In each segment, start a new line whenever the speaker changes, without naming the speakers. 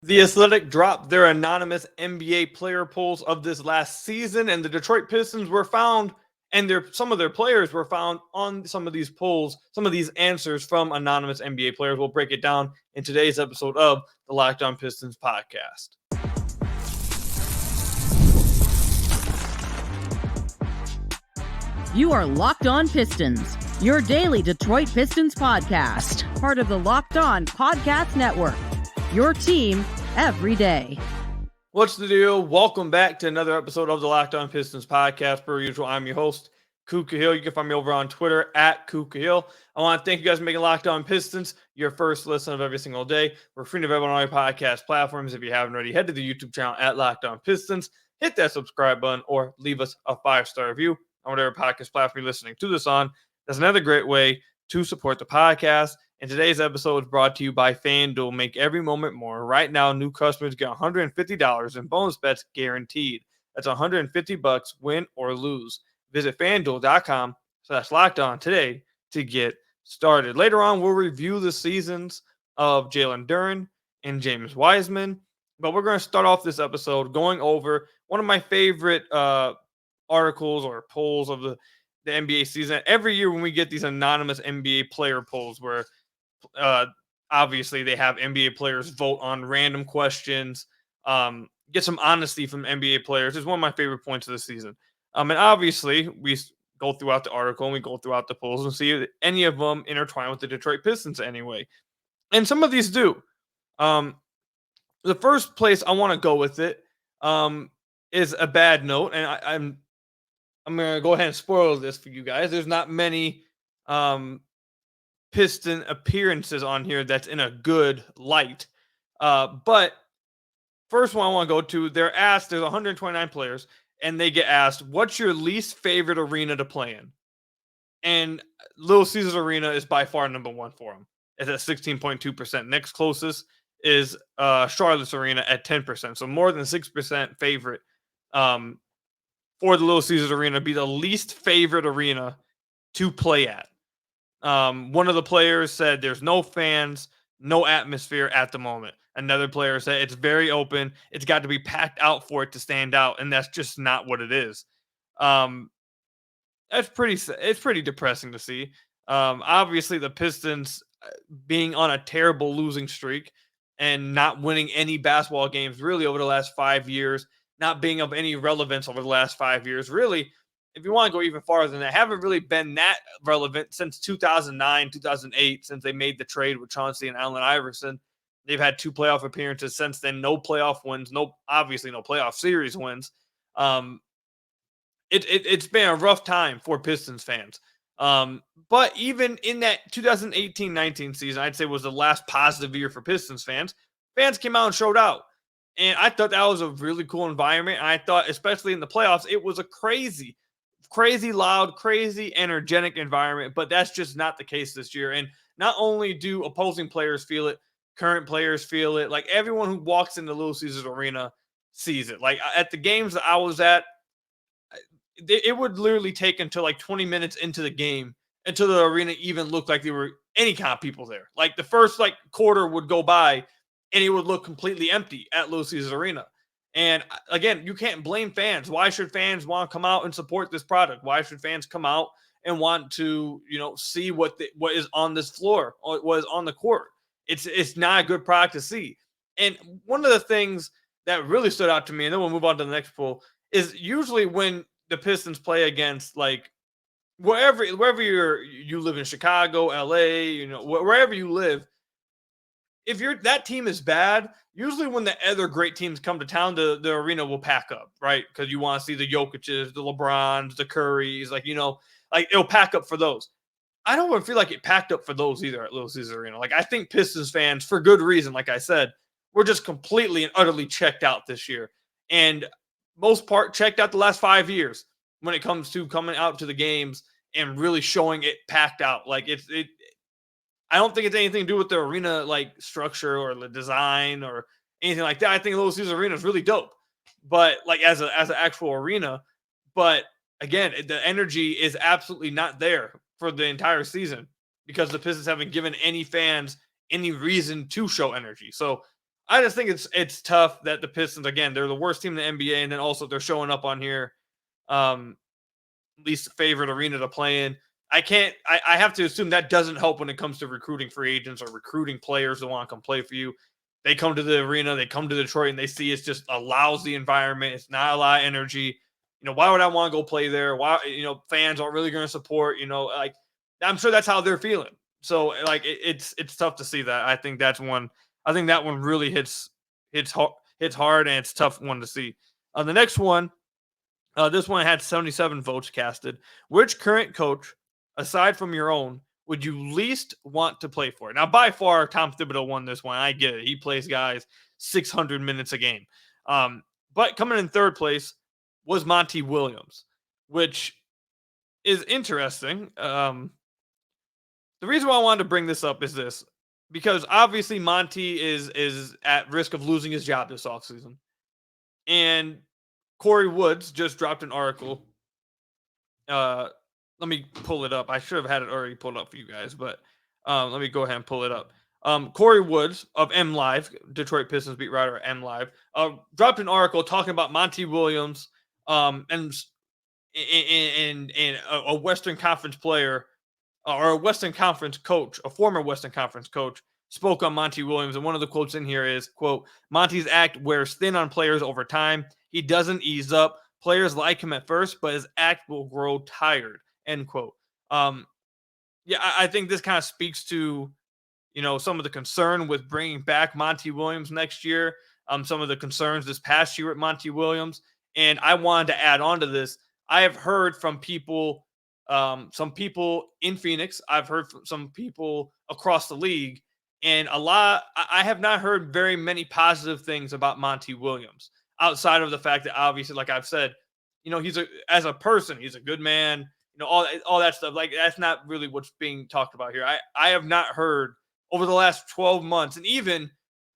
The Athletic dropped their anonymous NBA player polls of this last season, and the Detroit Pistons were found, and some of their players were found on some of these polls, some of these answers from anonymous NBA players. We'll break it down in today's episode of the Locked On Pistons podcast.
You are Locked On Pistons, your daily Detroit Pistons podcast, part of the Locked On Podcast Network. Your team every day.
What's the deal? Welcome back to another episode of the Locked On Pistons podcast. Per usual, I'm your host, Kuka Hill. You can find me over on Twitter at Kuka Hill. I want to thank you guys for making Locked On Pistons your first listen of every single day. We're free to available on all your podcast platforms. If you haven't already, head to the YouTube channel at Locked On Pistons. Hit that subscribe button or leave us a 5-star review on whatever podcast platform you're listening to this on. That's another great way to support the podcast. And today's episode is brought to you by FanDuel. Make every moment more. Right now, new customers get $150 in bonus bets guaranteed. That's $150 win or lose. Visit FanDuel.com/lockedon today to get started. Later on, we'll review the seasons of Jalen Duren and James Wiseman. But we're going to start off this episode going over one of my favorite articles or polls of the NBA season. Every year when we get these anonymous NBA player polls where obviously they have NBA players vote on random questions, get some honesty from NBA players is one of my favorite points of the season. And obviously we go throughout the article and we go throughout the polls and see if any of them intertwine with the Detroit Pistons anyway. And some of these do. The first place I want to go with it is a bad note, and I'm going to go ahead and spoil this for you guys. There's not many Piston appearances on here that's in a good light. But first one I want to go to, they're asked, there's 129 players, and they get asked, what's your least favorite arena to play in? And Little Caesars Arena is by far number one for them. It's at 16.2%. Next closest is Charlotte's Arena at 10%. So more than 6% favorite for the Little Caesars Arena, be the least favorite arena to play at. One of the players said there's no fans, no atmosphere at the moment. Another player said it's very open. It's got to be packed out for it to stand out, and that's just not what it is. It's pretty depressing to see. Obviously, the Pistons being on a terrible losing streak and not winning any basketball games really over the last 5 years, not being of any relevance over the last 5 years. Really, if you want to go even farther than that, haven't really been that relevant since 2009, 2008, since they made the trade with Chauncey and Allen Iverson. They've had 2 playoff appearances since then, no playoff wins, obviously no playoff series wins. It's been a rough time for Pistons fans. But even in that 2018-19 season, I'd say was the last positive year for Pistons fans. Fans came out and showed out. And I thought that was a really cool environment. And I thought, especially in the playoffs, it was a crazy loud, crazy energetic environment. But that's just not the case this year. And not only do opposing players feel it, current players feel it. Like everyone who walks into Little Caesars Arena sees it. Like at the games that I was at, it would literally take until like 20 minutes into the game until the arena even looked like there were any kind of people there. Like the first quarter would go by and it would look completely empty at Little Caesars Arena. And again, you can't blame fans. Why should fans want to come out and support this product? Why should fans come out and want to, see what is on this floor or what is on the court? It's not a good product to see. And one of the things that really stood out to me, and then we'll move on to the next poll, is usually when the Pistons play against wherever you live in Chicago, LA, wherever you live, if that team is bad, usually when the other great teams come to town, the arena will pack up, right? Because you want to see the Jokic's, the LeBrons, the Currys, it'll pack up for those. I don't really feel like it packed up for those either at Little Caesars Arena. I think Pistons fans, for good reason, like I said, were just completely and utterly checked out this year. And most part checked out the last 5 years when it comes to coming out to the games and really showing it packed out. I don't think it's anything to do with the arena structure or the design or anything like that. I think Little Caesars Arena is really dope, but as an actual arena. But again, the energy is absolutely not there for the entire season because the Pistons haven't given any fans any reason to show energy. So I just think it's tough that the Pistons, again, they're the worst team in the NBA, and then also they're showing up on here, least favorite arena to play in. I have to assume that doesn't help when it comes to recruiting free agents or recruiting players that want to come play for you. They come to the arena, they come to Detroit, and they see it's just a lousy environment. It's not a lot of energy. Why would I want to go play there? Why, fans aren't really going to support, like, I'm sure that's how they're feeling. So, like, it's tough to see that. I think that one really hits hard, and it's a tough one to see. The next one, this one had 77 votes casted. Which current coach, aside from your own, would you least want to play for? Now, by far, Tom Thibodeau won this one. I get it. He plays guys 600 minutes a game. But coming in third place was Monty Williams, which is interesting. The reason why I wanted to bring this up is this, because obviously Monty is at risk of losing his job this offseason. And Corey Woods just dropped an article. Let me pull it up. I should have had it already pulled up for you guys, but let me go ahead and pull it up. Corey Woods of M Live, Detroit Pistons beat writer at M Live, dropped an article talking about Monty Williams and a Western Conference player or a Western Conference coach, a former Western Conference coach, spoke on Monty Williams. And one of the quotes in here is, quote, "Monty's act wears thin on players over time. He doesn't ease up. Players like him at first, but his act will grow tired," end quote. Yeah, I think this kind of speaks to, some of the concern with bringing back Monty Williams next year. Some of the concerns this past year with Monty Williams. And I wanted to add on to this. I have heard from people, some people in Phoenix. I've heard from some people across the league. And I have not heard very many positive things about Monty Williams, outside of the fact that obviously, like I've said, as a person, he's a good man, all that stuff. Like, that's not really what's being talked about here. I have not heard over the last 12 months. And even,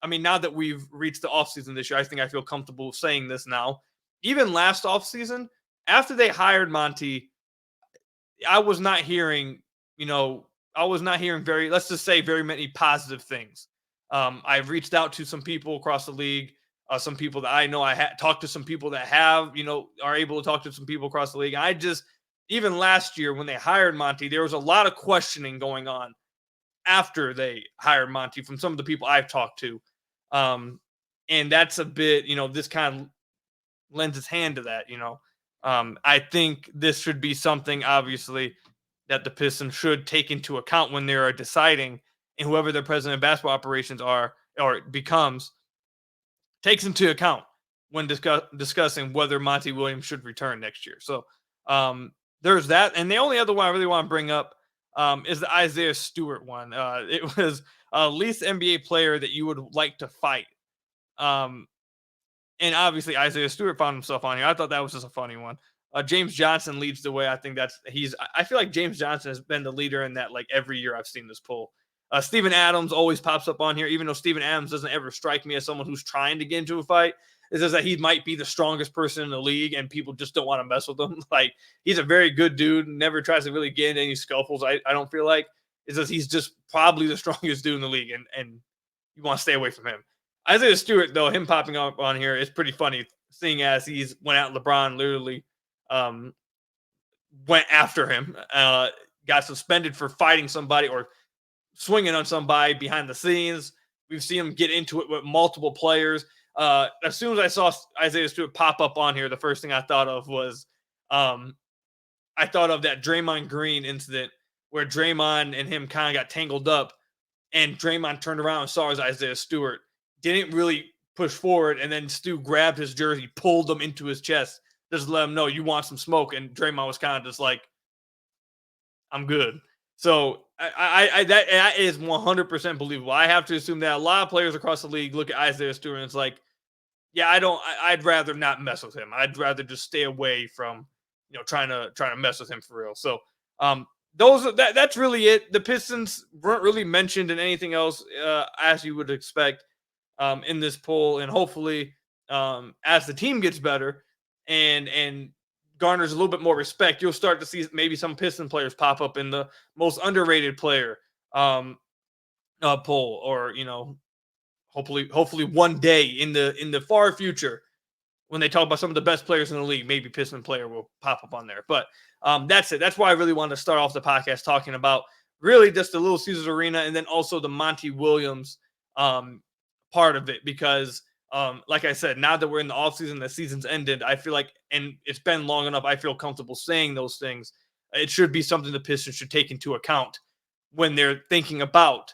now that we've reached the offseason this year, I think I feel comfortable saying this now. Even last offseason, after they hired Monty, I was not hearing, let's just say, very many positive things. I've reached out to some people across the league, some people that I know. I talked to some people that have, are able to talk to some people across the league. Even last year when they hired Monty, there was a lot of questioning going on after they hired Monty from some of the people I've talked to. And that's a bit, this kind of lends its hand to that, I think this should be something, obviously, that the Pistons should take into account when they are deciding, and whoever their president of basketball operations are or becomes takes into account when discussing whether Monty Williams should return next year. So there's that. And the only other one I really want to bring up is the Isaiah Stewart one. It was least NBA player that you would like to fight. And obviously Isaiah Stewart found himself on here. I thought that was just a funny one. James Johnson leads the way. I think I feel like James Johnson has been the leader in that, like, every year I've seen this poll. Steven Adams always pops up on here, even though Steven Adams doesn't ever strike me as someone who's trying to get into a fight. It says that he might be the strongest person in the league and people just don't want to mess with him. Like, he's a very good dude, never tries to really get into any scuffles. I don't feel like. It says he's just probably the strongest dude in the league, and you want to stay away from him. Isaiah Stewart, though, him popping up on here is pretty funny, seeing as he's went out. LeBron literally went after him, got suspended for fighting somebody or swinging on somebody behind the scenes. We've seen him get into it with multiple players. As soon as I saw Isaiah Stewart pop up on here, the first thing I thought of was I thought of that Draymond Green incident where Draymond and him kind of got tangled up, and Draymond turned around and saw his Isaiah Stewart, didn't really push forward, and then Stu grabbed his jersey, pulled him into his chest, just let him know, you want some smoke. And Draymond was kind of just like, I'm good. So that is 100% believable. I have to assume that a lot of players across the league look at Isaiah Stewart and it's like, yeah, I'd rather not mess with him. I'd rather just stay away from, trying to mess with him for real. So that's really it. The Pistons weren't really mentioned in anything else, as you would expect, in this poll. And hopefully, as the team gets better and garners a little bit more respect, you'll start to see maybe some Piston players pop up in the most underrated player poll, or hopefully one day in the far future, when they talk about some of the best players in the league, maybe Piston player will pop up on there. But that's it. That's why I really wanted to start off the podcast talking about really just the Little Caesars Arena and then also the Monty Williams part of it. Because like I said, now that we're in the offseason, the season's ended, I feel like, and it's been long enough, I feel comfortable saying those things. It should be something the Pistons should take into account when they're thinking about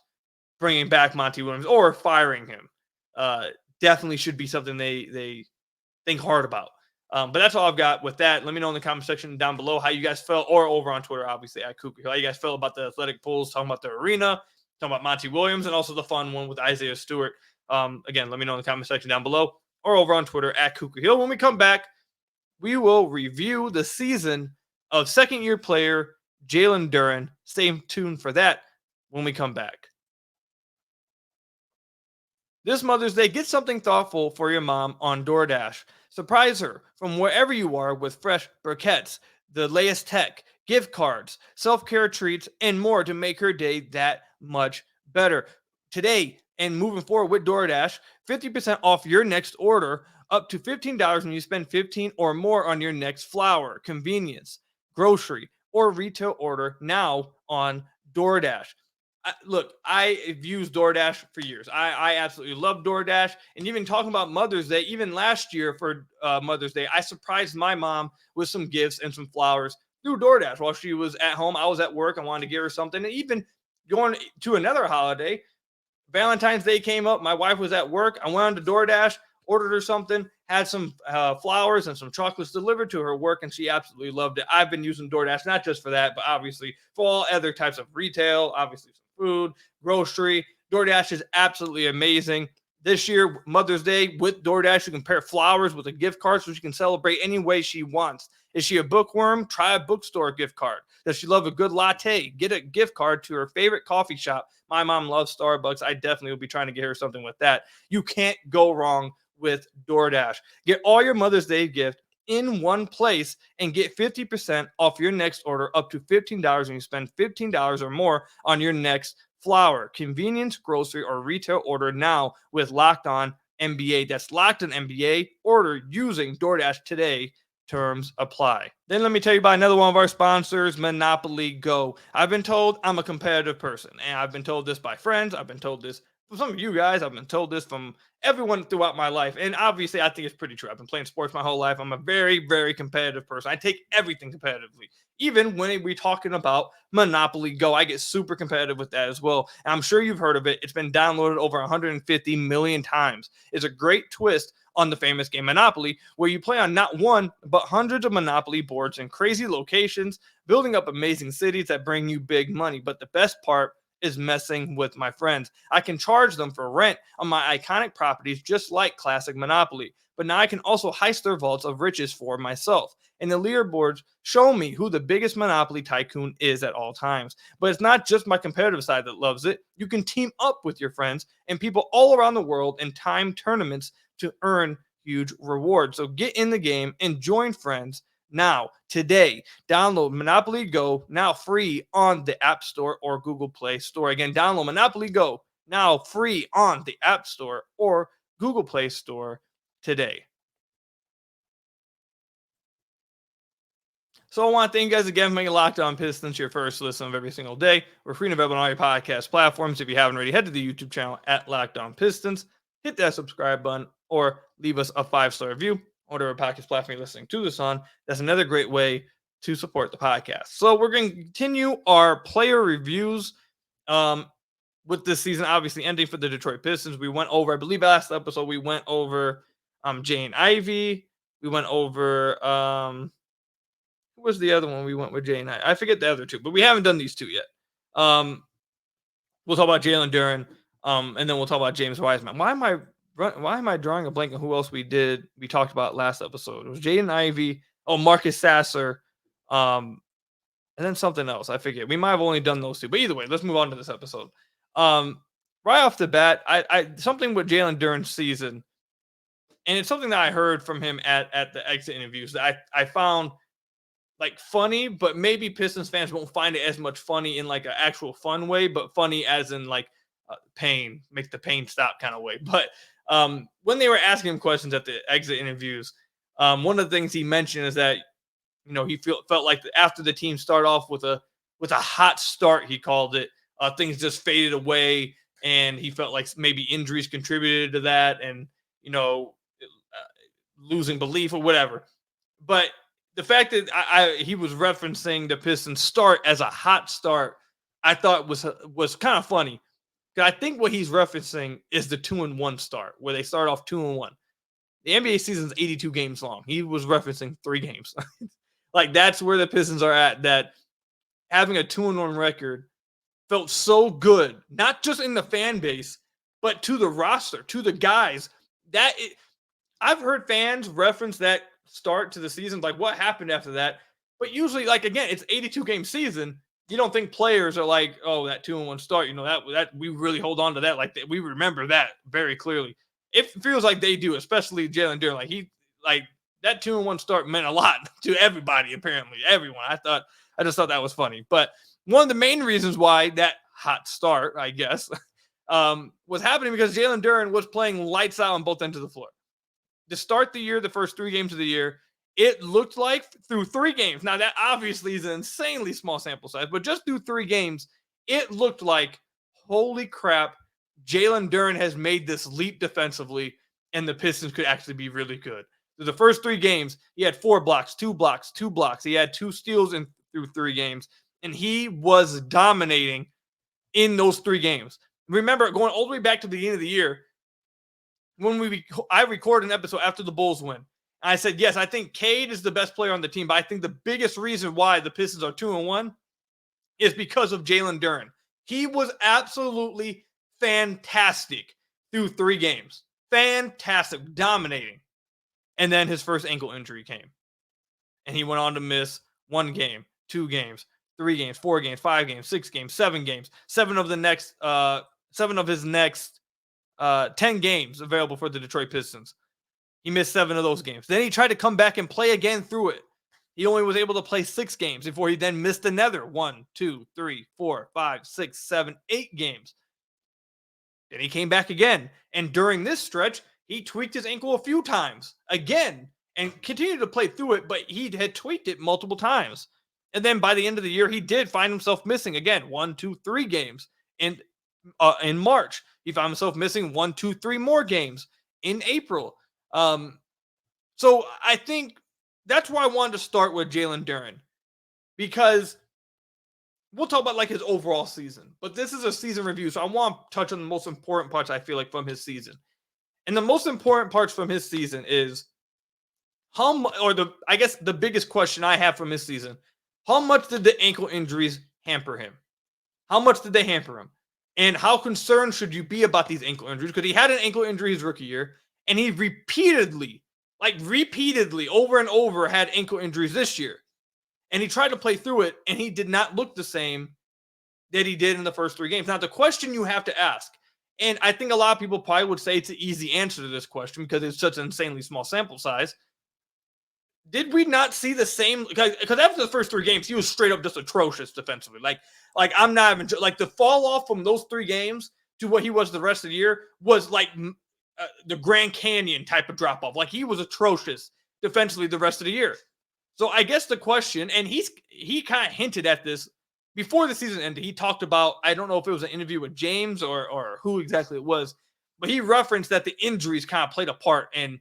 bringing back Monty Williams or firing him. Definitely should be something they think hard about. But that's all I've got with that. Let me know in the comment section down below how you guys felt, or over on Twitter, obviously, at Cougar Hill, how you guys felt about the athletic polls, talking about the arena, talking about Monty Williams, and also the fun one with Isaiah Stewart. Again, let me know in the comment section down below, or over on Twitter at Cougar Hill. When we come back, we will review the season of second-year player Jalen Duren. Stay tuned for that when we come back. This Mother's Day, get something thoughtful for your mom on DoorDash. Surprise her from wherever you are with fresh briquettes, the latest tech, gift cards, self-care treats, and more to make her day that much better. Today and moving forward with DoorDash, 50% off your next order, up to $15 when you spend $15 or more on your next flour, convenience, grocery, or retail order now on DoorDash. Look, I've used DoorDash for years. I absolutely love DoorDash. And even talking about Mother's Day, even last year for Mother's Day, I surprised my mom with some gifts and some flowers through DoorDash while she was at home. I was at work. I wanted to give her something. And even going to another holiday, Valentine's Day came up. My wife was at work. I went on to DoorDash, ordered her something, had some flowers and some chocolates delivered to her work, and she absolutely loved it. I've been using DoorDash, not just for that, but obviously for all other types of retail, obviously food, grocery. DoorDash is absolutely amazing. This year, Mother's Day with DoorDash, you can pair flowers with a gift card so she can celebrate any way she wants. Is she a bookworm? Try a bookstore gift card. Does she love a good latte? Get a gift card to her favorite coffee shop. My mom loves Starbucks. I definitely will be trying to get her something with that. You can't go wrong with DoorDash. Get all your Mother's Day gift in one place and get 50% off your next order, up to $15 when you spend $15 or more on your next flour, convenience, grocery, or retail order now with Locked On NBA. That's Locked On NBA. Order using DoorDash today. Terms apply. Then let me tell you about another one of our sponsors, Monopoly Go. I've been told I'm a competitive person, and I've been told this by friends. I've been told this from some of you guys. I've been told this from everyone throughout my life. And obviously, I think it's pretty true. I've been playing sports my whole life. I'm a very, very competitive person. I take everything competitively. Even when we're talking about Monopoly Go, I get super competitive with that as well. And I'm sure you've heard of it. It's been downloaded over 150 million times. It's a great twist on the famous game Monopoly, where you play on not one, but hundreds of Monopoly boards in crazy locations, building up amazing cities that bring you big money. But the best part is messing with my friends. I can charge them for rent on my iconic properties, just like classic Monopoly. But now I can also heist their vaults of riches for myself. And the leaderboards show me who the biggest Monopoly tycoon is at all times. But it's not just my competitive side that loves it. You can team up with your friends and people all around the world in time tournaments to earn huge rewards. So get in the game and join friends now, today. Download Monopoly Go, now free on the App Store or Google Play Store. Again, download Monopoly Go, now free on the App Store or Google Play Store today. So I want to thank you guys again for making Locked On Pistons your first listen of every single day. We're free and available on all your podcast platforms. If you haven't already, head to the YouTube channel at Locked On Pistons. Hit that subscribe button or leave us a 5-star review on whatever podcast platform you're listening to this on. That's another great way to support the podcast. So we're going to continue our player reviews with this season, obviously ending for the Detroit Pistons. We went over, I believe last episode, we went over Jane Ivey. We went over, who was the other one we went with Jane? I forget the other two, but we haven't done these two yet. We'll talk about Jalen Duren, and then we'll talk about James Wiseman. Why am I drawing a blank on who else we talked about last episode? It was Jaden Ivey, Marcus Sasser, and then something else. I forget. We might have only done those two, but either way, let's move on to this episode. Right off the bat, I something with Jalen Duren's season, and it's something that I heard from him at the exit interviews that I found like funny, but maybe Pistons fans won't find it as much funny in like an actual fun way, but funny as in like pain, make the pain stop kind of way. But when they were asking him questions at the exit interviews, one of the things he mentioned is that he felt like after the team started off with a hot start, he called it, things just faded away, and he felt like maybe injuries contributed to that, and losing belief or whatever. But the fact that he was referencing the Pistons start as a hot start, I thought was kind of funny. Because I think what he's referencing is the 2-1 start, where they start off 2-1. The NBA season is 82 games long. He was referencing 3 games. Like, that's where the Pistons are at, that having a 2-1 record felt so good, not just in the fan base, but to the roster, to the guys. I've heard fans reference that start to the season, like what happened after that. But usually, like, again, it's 82 game season. You don't think players are like, oh, that 2-1 start, that we really hold on to that. Like, we remember that very clearly. It feels like they do, especially Jalen Duren. Like that 2-1 start meant a lot to everybody, apparently, everyone. I just thought that was funny. But one of the main reasons why that hot start, I guess, was happening because Jalen Duren was playing lights out on both ends of the floor. To start the year, the first 3 games of the year, it looked like through 3 games. Now, that obviously is an insanely small sample size, but just through 3 games, it looked like, holy crap, Jalen Duren has made this leap defensively, and the Pistons could actually be really good. Through the first 3 games, he had 4 blocks, 2 blocks, 2 blocks. He had 2 steals through 3 games, and he was dominating in those 3 games. Remember, going all the way back to the beginning of the year, when I recorded an episode after the Bulls win, I said, yes, I think Cade is the best player on the team, but I think the biggest reason why the Pistons are 2-1 is because of Jalen Duren. He was absolutely fantastic through 3 games. Fantastic, dominating. And then his first ankle injury came. And he went on to miss 1 game, 2 games, 3 games, 4 games, 5 games, 6 games, 7 games, 7 of his next 10 games available for the Detroit Pistons. He missed 7 of those games. Then he tried to come back and play again through it. He only was able to play 6 games before he then missed another 1, 2, 3, 4, 5, 6, 7, 8 games. Then he came back again. And during this stretch, he tweaked his ankle a few times again and continued to play through it, but he had tweaked it multiple times. And then by the end of the year, he did find himself missing again 1, 2, 3 games. And in March, he found himself missing 1, 2, 3 more games in April. So I think that's why I wanted to start with Jalen Duren, because we'll talk about like his overall season, but this is a season review. So I want to touch on the most important parts I feel like from his season. And the most important parts from his season is the biggest question I have from his season, how much did the ankle injuries hamper him? How much did they hamper him? And how concerned should you be about these ankle injuries? Because he had an ankle injury his rookie year, and he repeatedly, over and over had ankle injuries this year. And he tried to play through it, and he did not look the same that he did in the first 3 games. Now, the question you have to ask, and I think a lot of people probably would say it's an easy answer to this question because it's such an insanely small sample size. Did we not see the same? Because after the first 3 games, he was straight up just atrocious defensively. Like I'm not even like the fall off from those 3 games to what he was the rest of the year was like the Grand Canyon type of drop off. Like he was atrocious defensively the rest of the year. So I guess the question, and he kind of hinted at this before the season ended. He talked about, I don't know if it was an interview with James or who exactly it was, but he referenced that the injuries kind of played a part, and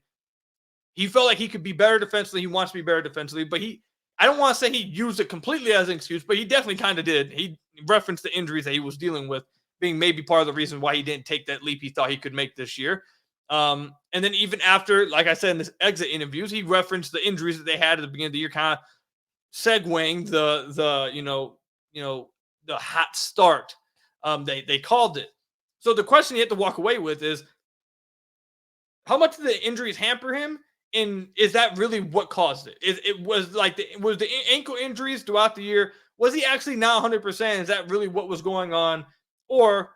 he felt like he could be better defensively. He wants to be better defensively, but I don't want to say he used it completely as an excuse, but he definitely kind of did. He referenced the injuries that he was dealing with being maybe part of the reason why he didn't take that leap he thought he could make this year. And then even after, like I said in this exit interviews, he referenced the injuries that they had at the beginning of the year, kind of segueing the hot start. They called it. So the question you have to walk away with is, how much did the injuries hamper him? And is that really what caused it? It was like was the ankle injuries throughout the year? Was he actually not 100%? Is that really what was going on? Or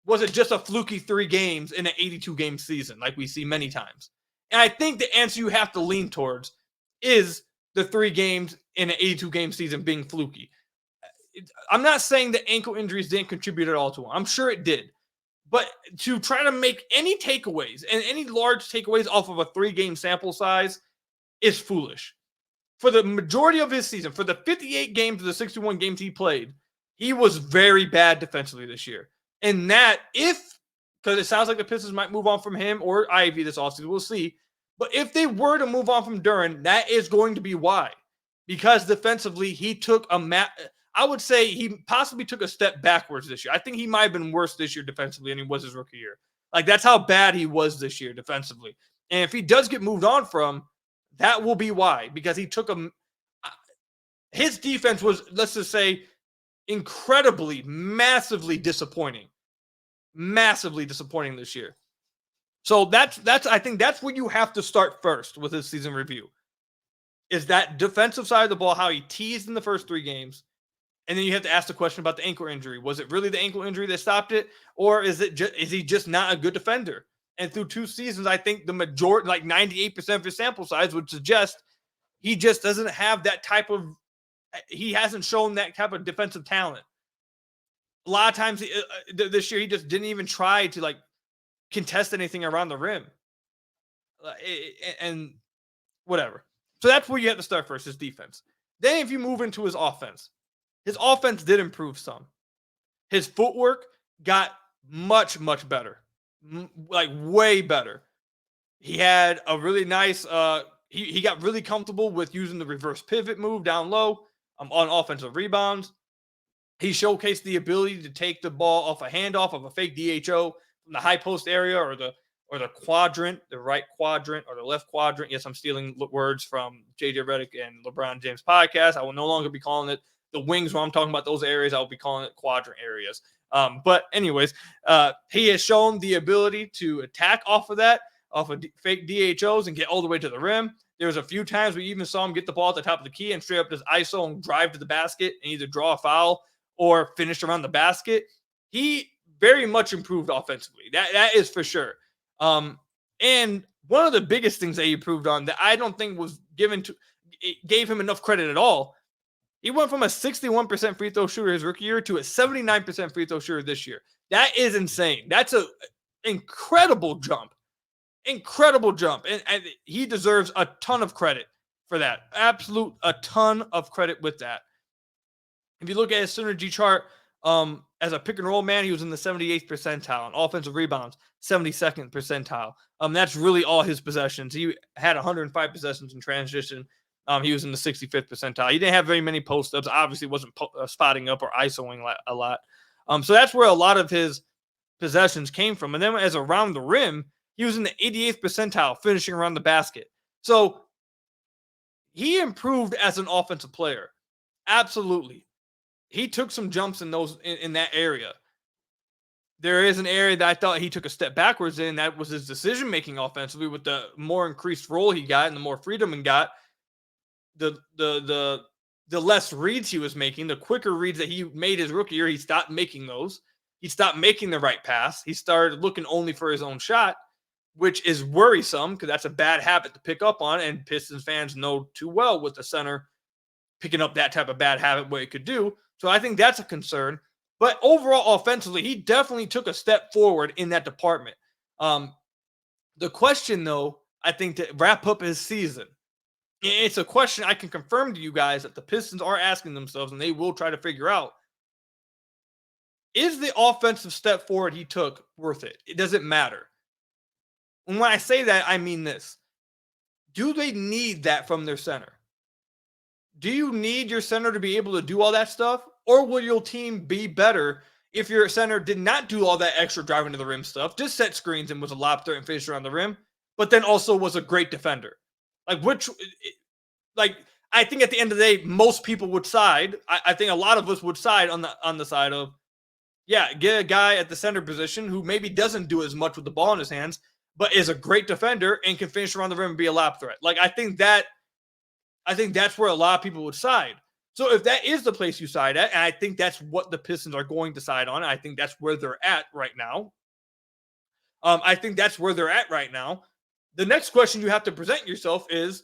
was it just a fluky 3 games in an 82-game season like we see many times? And I think the answer you have to lean towards is the 3 games in an 82-game season being fluky. I'm not saying the ankle injuries didn't contribute at all to him. I'm sure it did. But to try to make any takeaways and any large takeaways off of a 3-game sample size is foolish. For the majority of his season, for the 58 games of the 61 games he played, he was very bad defensively this year. And that because it sounds like the Pistons might move on from him or Ivy this offseason, we'll see. But if they were to move on from Duren, that is going to be why. Because defensively, he took I would say he possibly took a step backwards this year. I think he might have been worse this year defensively than he was his rookie year. Like, that's how bad he was this year defensively. And if he does get moved on from, that will be why. Because he took his defense was, let's just say, incredibly, massively disappointing. Massively disappointing this year. So I think that's where you have to start first with his season review. Is that defensive side of the ball, how he teased in the first 3 games. And then you have to ask the question about the ankle injury. Was it really the ankle injury that stopped it? Or is he just not a good defender? And through 2 seasons, I think the majority, like 98% of his sample size would suggest he just doesn't have that type of, he hasn't shown that type of defensive talent. A lot of times this year, he just didn't even try to like contest anything around the rim. And whatever. So that's where you have to start first, his defense. Then if you move into his offense did improve some. His footwork got much, much better. Like way better. He had a really nice, he got really comfortable with using the reverse pivot move down low on offensive rebounds. He showcased the ability to take the ball off a handoff of a fake DHO from the high post area or the quadrant, the right quadrant or the left quadrant. Yes, I'm stealing words from JJ Redick and LeBron James podcast. I will no longer be calling it the wings when I'm talking about those areas. I'll be calling it quadrant areas. But anyways, he has shown the ability to attack off of fake DHOs and get all the way to the rim. There was a few times we even saw him get the ball at the top of the key and straight up this ISO and drive to the basket and either draw a foul or finish around the basket. He very much improved offensively. That is for sure. And one of the biggest things that he improved on that I don't think was gave him enough credit at all. He went from a 61% free throw shooter his rookie year to a 79% free throw shooter this year. That is insane. That's an incredible jump. Incredible jump. And he deserves a ton of credit for that. A ton of credit with that. If you look at his synergy chart, as a pick and roll man, he was in the 78th percentile. On offensive rebounds, 72nd percentile. That's really all his possessions. He had 105 possessions in transition. He was in the 65th percentile. He didn't have very many post-ups. Obviously, wasn't spotting up or isoing a lot. So that's where a lot of his possessions came from. And then as around the rim, he was in the 88th percentile, finishing around the basket. So he improved as an offensive player. Absolutely. He took some jumps in that area. There is an area that I thought he took a step backwards in. That was his decision-making offensively with the more increased role he got and the more freedom he got. The less reads he was making, the quicker reads that he made his rookie year, he stopped making those. He stopped making the right pass. He started looking only for his own shot, which is worrisome because that's a bad habit to pick up on. And Pistons fans know too well with the center picking up that type of bad habit, what it could do. So I think that's a concern. But overall, offensively, he definitely took a step forward in that department. The question, though, I think to wrap up his season, it's a question I can confirm to you guys that the Pistons are asking themselves, and they will try to figure out, is the offensive step forward he took worth it? It doesn't matter. And when I say that, I mean this. Do they need that from their center? Do you need your center to be able to do all that stuff? Or will your team be better if your center did not do all that extra driving to the rim stuff, just set screens and was a lob threat and finisher on the rim, but then also was a great defender? I think at the end of the day, most people would side. I think a lot of us would side on the side of, yeah, get a guy at the center position who maybe doesn't do as much with the ball in his hands, but is a great defender and can finish around the rim and be a lob threat. I think that's where a lot of people would side. So if that is the place you side at, and I think that's what the Pistons are going to side on, I think that's where they're at right now. The next question you have to present yourself is,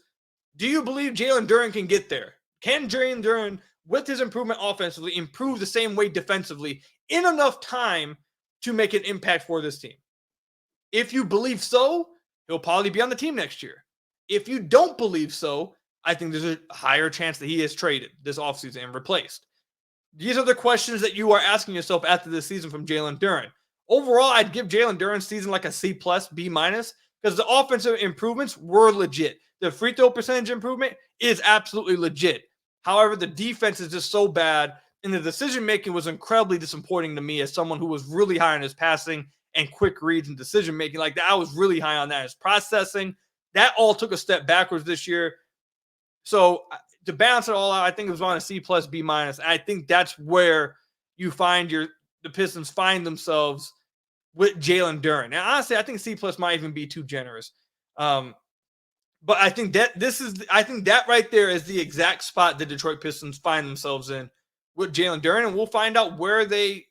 do you believe Jalen Duren can get there? Can Jalen Duren, with his improvement offensively, improve the same way defensively in enough time to make an impact for this team. If you believe so, he'll probably be on the team next year. If you don't believe so, I think there's a higher chance that he is traded this offseason and replaced. These are the questions that you are asking yourself after this season from Jalen Duren. Overall, I'd give Jalen Duren's season like a C+, B-, because the offensive improvements were legit. The free throw percentage improvement is absolutely legit. However, the defense is just so bad, and the decision-making was incredibly disappointing to me as someone who was really high on his passing and quick reads and decision-making. Like that, I was really high on that. His processing, that all took a step backwards this year. So to balance it all out, I think it was on a C+, B-. I think that's where you find the Pistons find themselves with Jalen Duren. And honestly, I think C+ might even be too generous. But I think that right there is the exact spot the Detroit Pistons find themselves in with Jalen Duren, and we'll find out where they,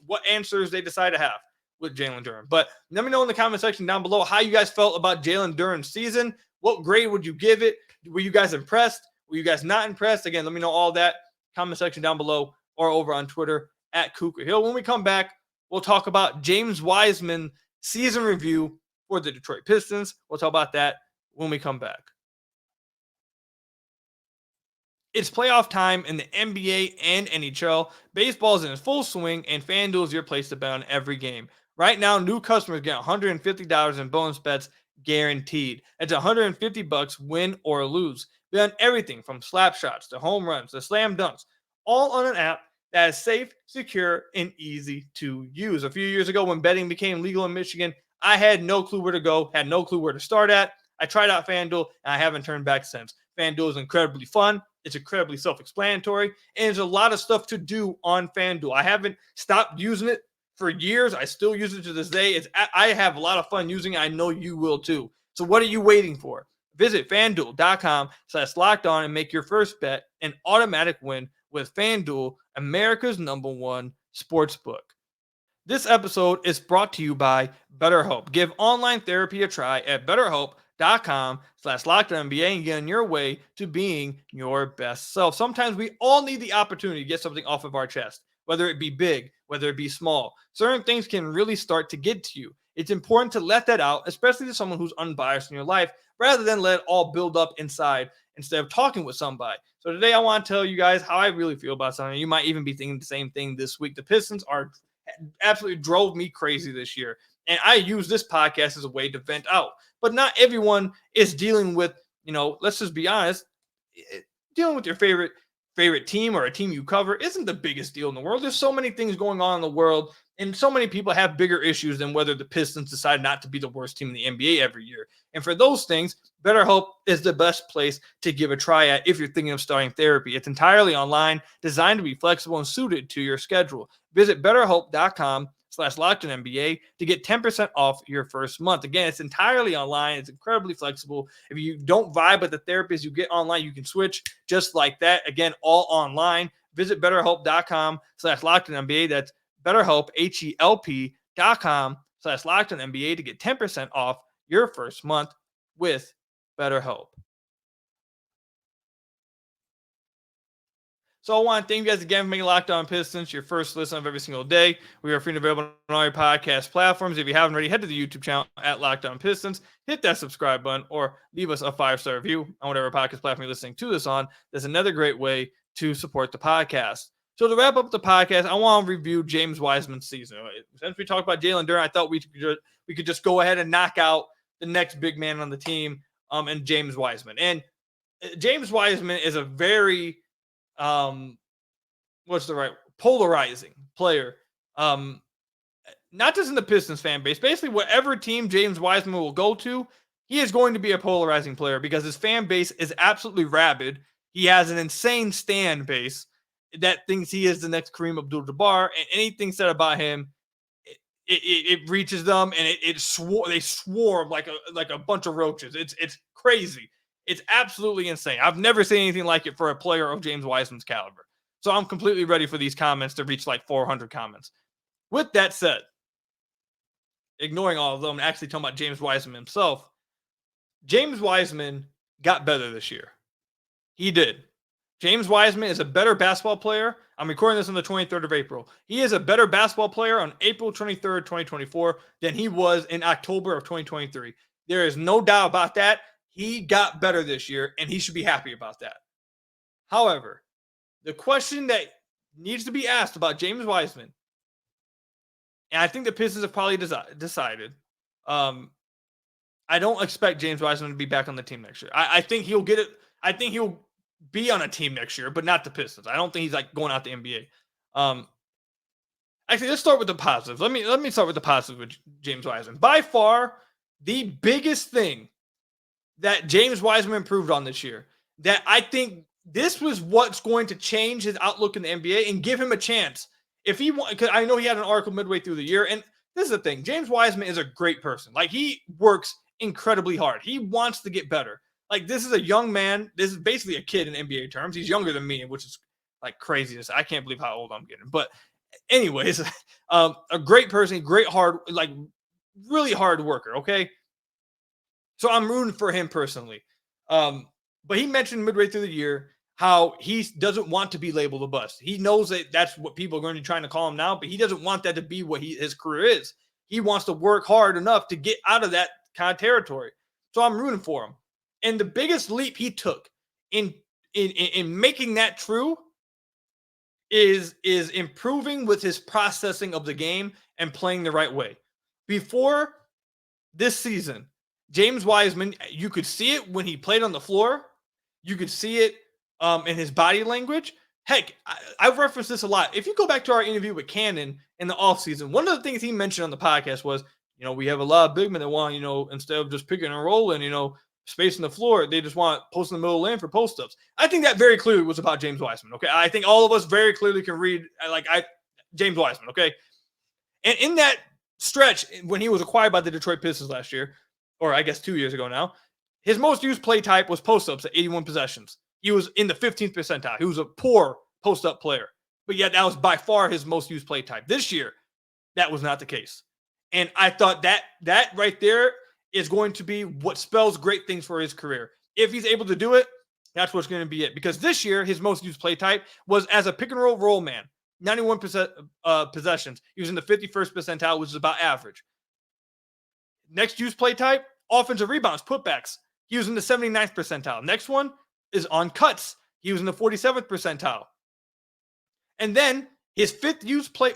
what answers they decide to have with Jalen Duren. But let me know in the comment section down below how you guys felt about Jalen Duren's season. What grade would you give it? Were you guys impressed? Were you guys not impressed? Again, let me know all that. Comment section down below or over on Twitter at Cougar Hill. When we come back, we'll talk about James Wiseman season review for the Detroit Pistons. We'll talk about that when we come back. It's playoff time in the NBA and NHL. Baseball is in full swing, and FanDuel is your place to bet on every game. Right now, new customers get $150 in bonus bets guaranteed. It's $150 win or lose. Bet on everything from slap shots to home runs to slam dunks, all on an app that is safe, secure, and easy to use. A few years ago when betting became legal in Michigan, I had no clue where to go, had no clue where to start at. I tried out FanDuel, and I haven't turned back since. FanDuel is incredibly fun. It's incredibly self-explanatory, and there's a lot of stuff to do on FanDuel. I haven't stopped using it for years. I still use it to this day. I have a lot of fun using it. I know you will too. So what are you waiting for? Visit FanDuel.com/lockedon and make your first bet an automatic win with FanDuel, America's #1 sportsbook. This episode is brought to you by BetterHelp. Give online therapy a try at BetterHelp.com/LockedOnNBA and get on your way to being your best self. Sometimes we all need the opportunity to get something off of our chest, whether it be big, whether it be small. Certain things can really start to get to you. It's important to let that out, especially to someone who's unbiased in your life, rather than let it all build up inside instead of talking with somebody. So today I want to tell you guys how I really feel about something. You might even be thinking the same thing this week. The Pistons absolutely drove me crazy this year. And I use this podcast as a way to vent out. But not everyone is dealing with, let's just be honest, dealing with your favorite team or a team you cover isn't the biggest deal in the world. There's so many things going on in the world, and so many people have bigger issues than whether the Pistons decide not to be the worst team in the NBA every year. And for those things, BetterHelp is the best place to give a try at if you're thinking of starting therapy. It's entirely online, designed to be flexible and suited to your schedule. Visit BetterHelp.com/LockedOnNBA to get 10% off your first month. Again, it's entirely online. It's incredibly flexible. If you don't vibe with the therapist you get online, you can switch just like that. Again, all online. Visit BetterHelp.com/LockedOnNBA. That's BetterHelp, HELP.com/LockedOnNBA to get 10% off your first month with BetterHelp. So I want to thank you guys again for making Locked On Pistons your first listen of every single day. We are free and available on all your podcast platforms. If you haven't already, head to the YouTube channel at Locked On Pistons, hit that subscribe button, or leave us a 5-star review on whatever podcast platform you're listening to this on. That's another great way to support the podcast. So to wrap up the podcast, I want to review James Wiseman's season. Since we talked about Jalen Duren, I thought we could just go ahead and knock out the next big man on the team, and James Wiseman. And James Wiseman is a very polarizing player. Not just in the Pistons fan base, basically whatever team James Wiseman will go to, he is going to be a polarizing player because his fan base is absolutely rabid. He has an insane stan base that thinks he is the next Kareem Abdul-Jabbar, and anything said about him, it reaches them, and they swarm like a bunch of roaches. It's crazy. It's absolutely insane. I've never seen anything like it for a player of James Wiseman's caliber. So I'm completely ready for these comments to reach like 400 comments. With that said, ignoring all of them and actually talking about James Wiseman himself, James Wiseman got better this year. He did. James Wiseman is a better basketball player. I'm recording this on the 23rd of April. He is a better basketball player on April 23rd, 2024 than he was in October of 2023. There is no doubt about that. He got better this year, and he should be happy about that. However, the question that needs to be asked about James Wiseman, and I think the Pistons have probably decided, I don't expect James Wiseman to be back on the team next year. I think he'll get it. I think he'll be on a team next year, but not the Pistons. I don't think he's like going out the NBA. Actually, let's start with the positives. Let me start with the positives with James Wiseman. By far, the biggest thing that James Wiseman improved on this year, that I think this was what's going to change his outlook in the NBA and give him a chance. If he want, because I know he had an article midway through the year, and this is the thing: James Wiseman is a great person. Like, he works incredibly hard. He wants to get better. Like, this is a young man. This is basically a kid in NBA terms. He's younger than me, which is like craziness. I can't believe how old I'm getting. But anyways, a great person, great hard, like really hard worker. Okay. So I'm rooting for him personally. But he mentioned midway through the year how he doesn't want to be labeled a bust. He knows that that's what people are going to be trying to call him now, but he doesn't want that to be what his career is. He wants to work hard enough to get out of that kind of territory. So I'm rooting for him. And the biggest leap he took in making that true is improving with his processing of the game and playing the right way. Before this season, James Wiseman, you could see it when he played on the floor. You could see it in his body language. Heck, I've referenced this a lot. If you go back to our interview with Cannon in the offseason, one of the things he mentioned on the podcast was, we have a lot of big men that want, instead of just picking and rolling, spacing the floor, they just want post in the middle of the lane for post-ups. I think that very clearly was about James Wiseman, okay? I think all of us very clearly can read, James Wiseman, okay? And in that stretch, when he was acquired by the Detroit Pistons last year, or I guess 2 years ago now, his most used play type was post-ups at 81 possessions. He was in the 15th percentile. He was a poor post-up player, but yet that was by far his most used play type. This year, that was not the case. And I thought that right there is going to be what spells great things for his career. If he's able to do it, that's what's going to be it. Because this year, his most used play type was as a pick and roll man, 91% possessions. He was in the 51st percentile, which is about average. Next used play type, offensive rebounds, putbacks. He was in the 79th percentile. Next one is on cuts. He was in the 47th percentile. And then his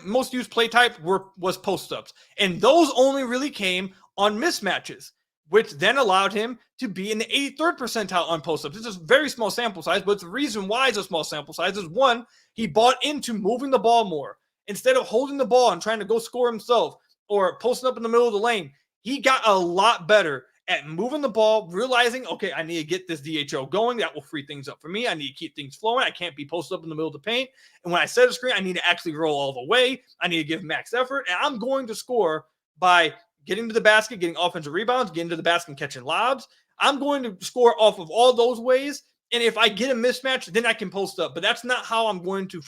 most used play type was post-ups. And those only really came on mismatches, which then allowed him to be in the 83rd percentile on post-ups. It's a very small sample size, but the reason why it's a small sample size is, one, he bought into moving the ball more. Instead of holding the ball and trying to go score himself or posting up in the middle of the lane, he got a lot better at moving the ball, realizing, okay, I need to get this DHO going. That will free things up for me. I need to keep things flowing. I can't be posted up in the middle of the paint. And when I set a screen, I need to actually roll all the way. I need to give max effort. And I'm going to score by getting to the basket, getting offensive rebounds, getting to the basket and catching lobs. I'm going to score off of all those ways. And if I get a mismatch, then I can post up. But that's not how I'm going to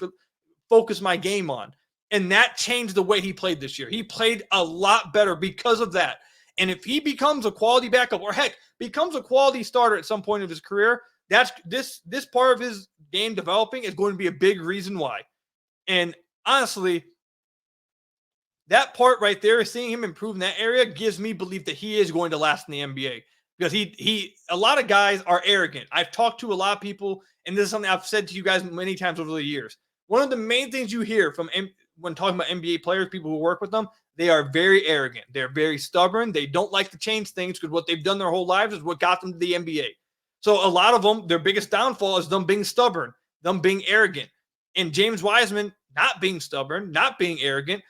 focus my game on. And that changed the way he played this year. He played a lot better because of that. And if he becomes a quality backup, or heck, becomes a quality starter at some point of his career, that's this part of his game developing is going to be a big reason why. And honestly, that part right there, seeing him improve in that area, gives me belief that he is going to last in the NBA. Because a lot of guys are arrogant. I've talked to a lot of people, and this is something I've said to you guys many times over the years. One of the main things you hear when talking about NBA players, people who work with them, they are very arrogant. They're very stubborn. They don't like to change things because what they've done their whole lives is what got them to the NBA. So a lot of them, their biggest downfall is them being stubborn, them being arrogant. And James Wiseman not being stubborn, not being arrogant,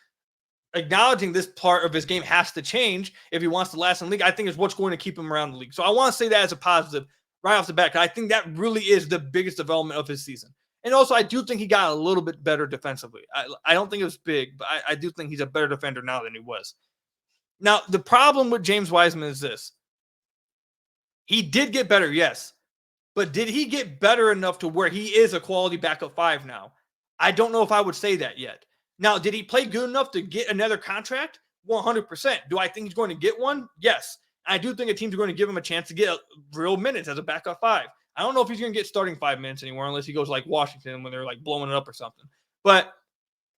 acknowledging this part of his game has to change if he wants to last in the league, I think is what's going to keep him around the league. So I want to say that as a positive right off the bat. I think that really is the biggest development of his season. And also, I do think he got a little bit better defensively. I don't think it was big, but I do think he's a better defender now than he was. Now, the problem with James Wiseman is this. He did get better, yes. But did he get better enough to where he is a quality backup five now? I don't know if I would say that yet. Now, did he play good enough to get another contract? 100%. Do I think he's going to get one? Yes. I do think a team's going to give him a chance to get real minutes as a backup five. I don't know if he's going to get starting 5 minutes anymore unless he goes like Washington when they're like blowing it up or something. But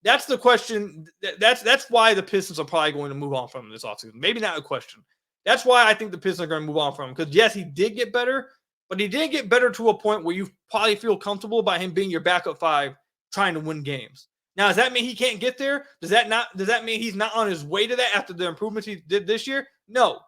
that's the question. That's why the Pistons are probably going to move on from him this offseason. Maybe not a question. That's why I think the Pistons are going to move on from him. Because, yes, he did get better, but he didn't get better to a point where you probably feel comfortable about him being your backup 5 trying to win games. Now, does that mean he can't get there? Does that mean he's not on his way to that after the improvements he did this year? No.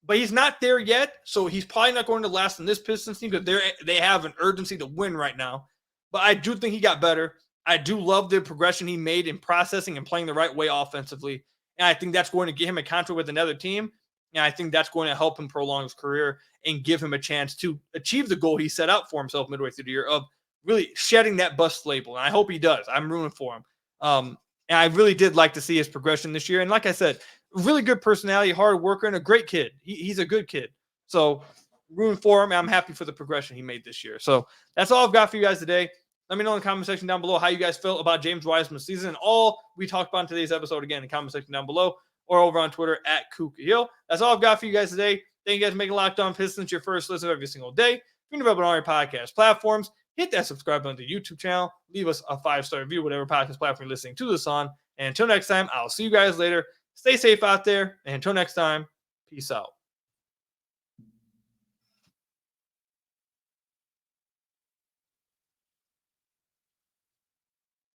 But he's not there yet, so he's probably not going to last in this Pistons team because they have an urgency to win right now. But I do think he got better. I do love the progression he made in processing and playing the right way offensively. And I think that's going to get him a contract with another team. And I think that's going to help him prolong his career and give him a chance to achieve the goal he set out for himself midway through the year of really shedding that bust label. And I hope he does. I'm rooting for him. And I really did like to see his progression this year. And like I said, really good personality, hard worker, and a great kid. He's a good kid. So rooting for him. I'm happy for the progression he made this year. So that's all I've got for you guys today. Let me know in the comment section down below how you guys feel about James Wiseman's season and all we talked about in today's episode. Again, in the comment section down below or over on Twitter at KukaHill. That's all I've got for you guys today. Thank you guys for making Locked On Pistons your first listen every single day. If you're available on all your podcast platforms, hit that subscribe button to the YouTube channel. Leave us a 5-star review, whatever podcast platform you're listening to this on. And until next time, I'll see you guys later. Stay safe out there. And until next time, peace out.